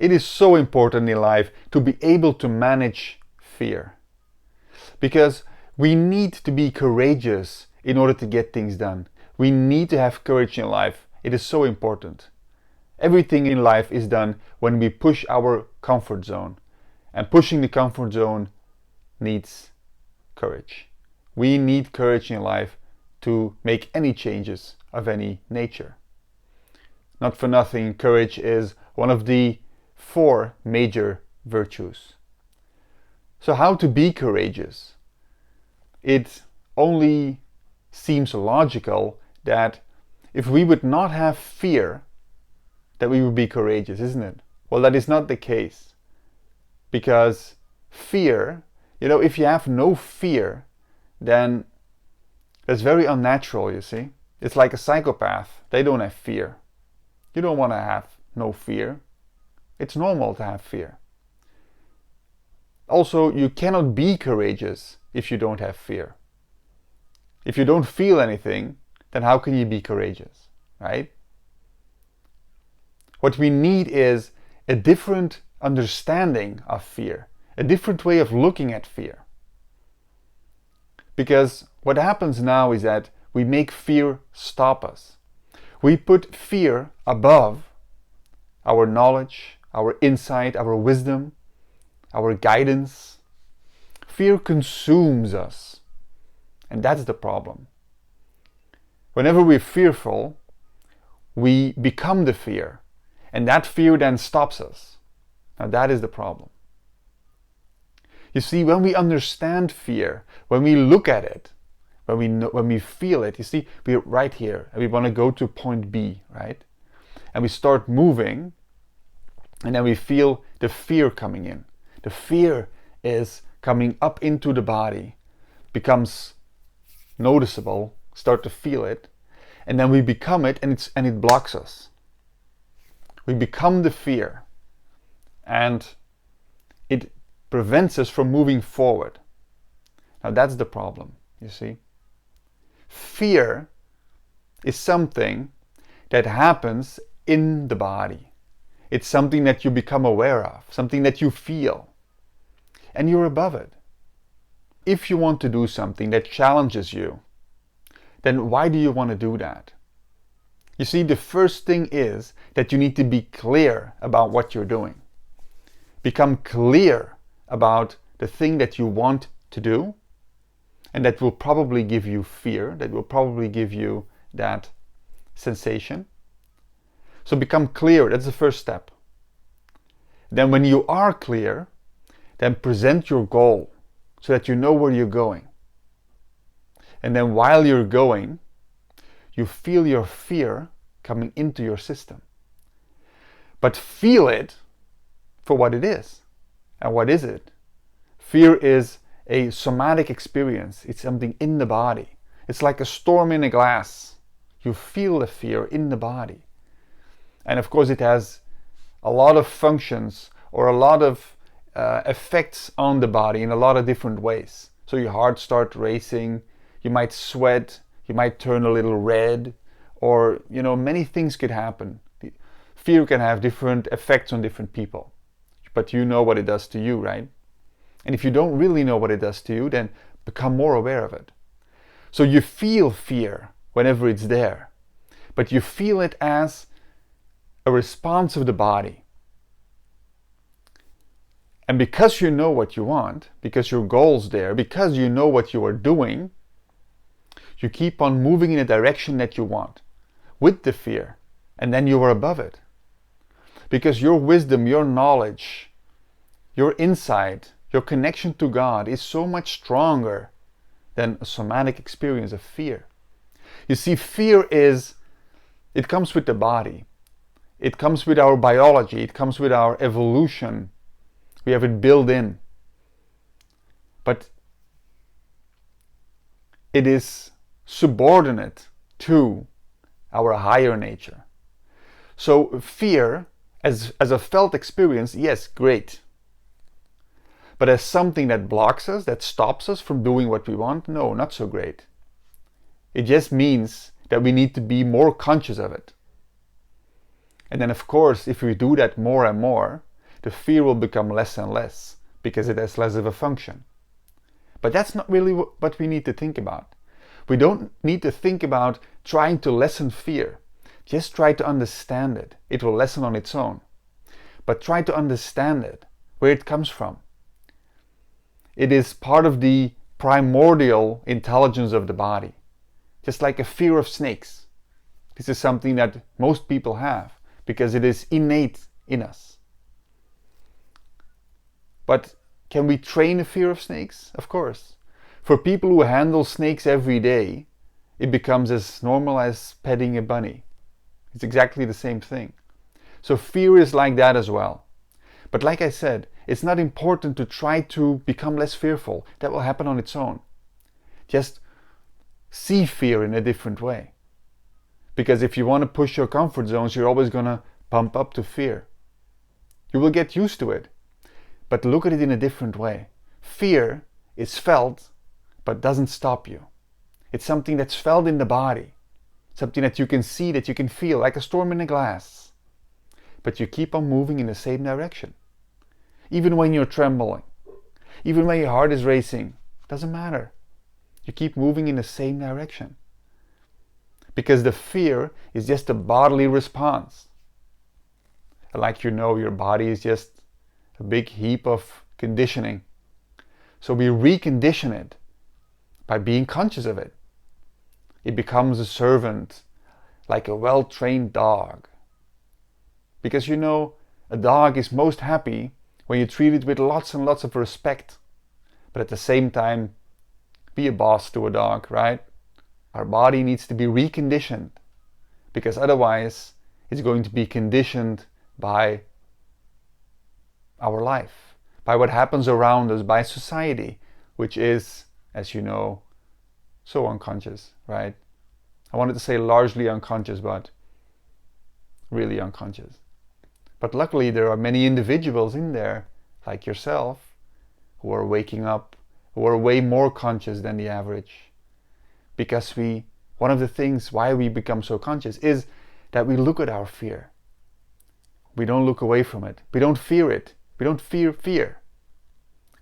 It is so important in life to be able to manage fear. Because we need to be courageous in order to get things done. We need to have courage in life. It is so important. Everything in life is done when we push our comfort zone. And pushing the comfort zone needs courage. We need courage in life to make any changes of any nature. Not for nothing, courage is one of the 4 major virtues. So how to be courageous? It only seems logical that if we would not have fear, that we would be courageous, isn't it? Well, that is not the case. Because fear, if you have no fear, then that's very unnatural, you see. It's like a psychopath. They don't have fear. You don't want to have no fear. It's normal to have fear. Also, you cannot be courageous if you don't have fear. If you don't feel anything, then how can you be courageous, right? What we need is a different understanding of fear, a different way of looking at fear. Because what happens now is that we make fear stop us. We put fear above our knowledge, our insight, our wisdom, our guidance. Fear consumes us. And that's the problem. Whenever we're fearful, we become the fear. And that fear then stops us. Now that is the problem. You see, when we understand fear, when we look at it, when we feel it, you see, we're right here and we want to go to point B, right? And we start moving and then we feel the fear coming in. The fear is coming up into the body, becomes noticeable, start to feel it, and then we become it and it blocks us. We become the fear and it prevents us from moving forward. Now that's the problem, you see. Fear is something that happens in the body. It's something that you become aware of, something that you feel, and you're above it. If you want to do something that challenges you, then why do you want to do that? You see, the first thing is that you need to be clear about what you're doing. Become clear about the thing that you want to do, and that will probably give you fear, that will probably give you that sensation. So become clear, that's the first step. Then when you are clear, then present your goal so that you know where you're going. And then while you're going, you feel your fear coming into your system. But feel it for what it is. And what is it? Fear is a somatic experience. It's something in the body. It's like a storm in a glass. You feel the fear in the body. And of course it has a lot of functions or a lot of effects on the body in a lot of different ways. So your heart starts racing, you might sweat, you might turn a little red, or many things could happen. Fear can have different effects on different people. But you know what it does to you, right? And if you don't really know what it does to you, then become more aware of it. So you feel fear whenever it's there, but you feel it as a response of the body. And because you know what you want, because your goal's there, because you know what you are doing, you keep on moving in a direction that you want with the fear, and then you are above it. Because your wisdom, your knowledge, your insight, your connection to God is so much stronger than a somatic experience of fear. You see, fear it comes with the body. It comes with our biology. It comes with our evolution. We have it built in. But it is subordinate to our higher nature. So fear, as a felt experience, yes, great. But as something that blocks us, that stops us from doing what we want, no, not so great. It just means that we need to be more conscious of it. And then of course, if we do that more and more, the fear will become less and less because it has less of a function. But that's not really what we need to think about. We don't need to think about trying to lessen fear. Just try to understand it. It will lessen on its own. But try to understand it, where it comes from. It is part of the primordial intelligence of the body. Just like a fear of snakes. This is something that most people have because it is innate in us. But can we train a fear of snakes? Of course. For people who handle snakes every day, it becomes as normal as petting a bunny. It's exactly the same thing. So fear is like that as well. But like I said, it's not important to try to become less fearful. That will happen on its own. Just see fear in a different way. Because if you want to push your comfort zones, you're always going to pump up to fear. You will get used to it. But look at it in a different way. Fear is felt, but doesn't stop you. It's something that's felt in the body. Something that you can see, that you can feel, like a storm in a glass. But you keep on moving in the same direction. Even when you're trembling, even when your heart is racing, doesn't matter. You keep moving in the same direction. Because the fear is just a bodily response. Like you know, your body is just a big heap of conditioning. So we recondition it by being conscious of it. It becomes a servant, like a well-trained dog. Because you know, a dog is most happy when you treat it with lots and lots of respect. But at the same time, be a boss to a dog, right? Our body needs to be reconditioned. Because otherwise, it's going to be conditioned by our life, by what happens around us, by society, which is, as you know, so unconscious, right? I wanted to say largely unconscious, but really unconscious. But luckily there are many individuals in there, like yourself, who are waking up, who are way more conscious than the average. Because one of the things why we become so conscious is that we look at our fear. We don't look away from it. We don't fear it. We don't fear fear.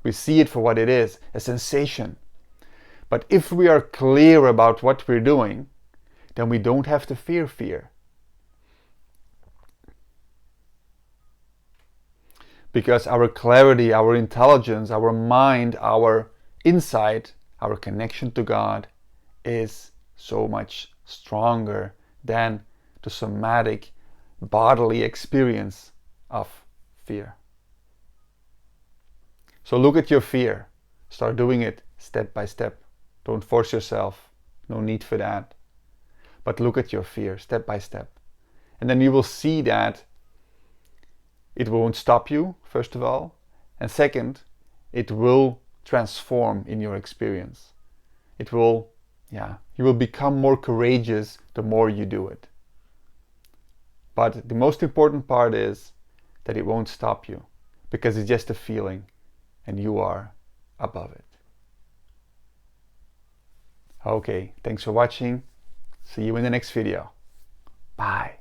We see it for what it is, a sensation. But if we are clear about what we're doing, then we don't have to fear fear. Because our clarity, our intelligence, our mind, our insight, our connection to God is so much stronger than the somatic bodily experience of fear. So look at your fear. Start doing it step by step. Don't force yourself. No need for that. But look at your fear step by step. And then you will see that it won't stop you, first of all. And second, it will transform in your experience. It will, you will become more courageous the more you do it. But the most important part is that it won't stop you, because it's just a feeling and you are above it. Okay, thanks for watching. See you in the next video. Bye.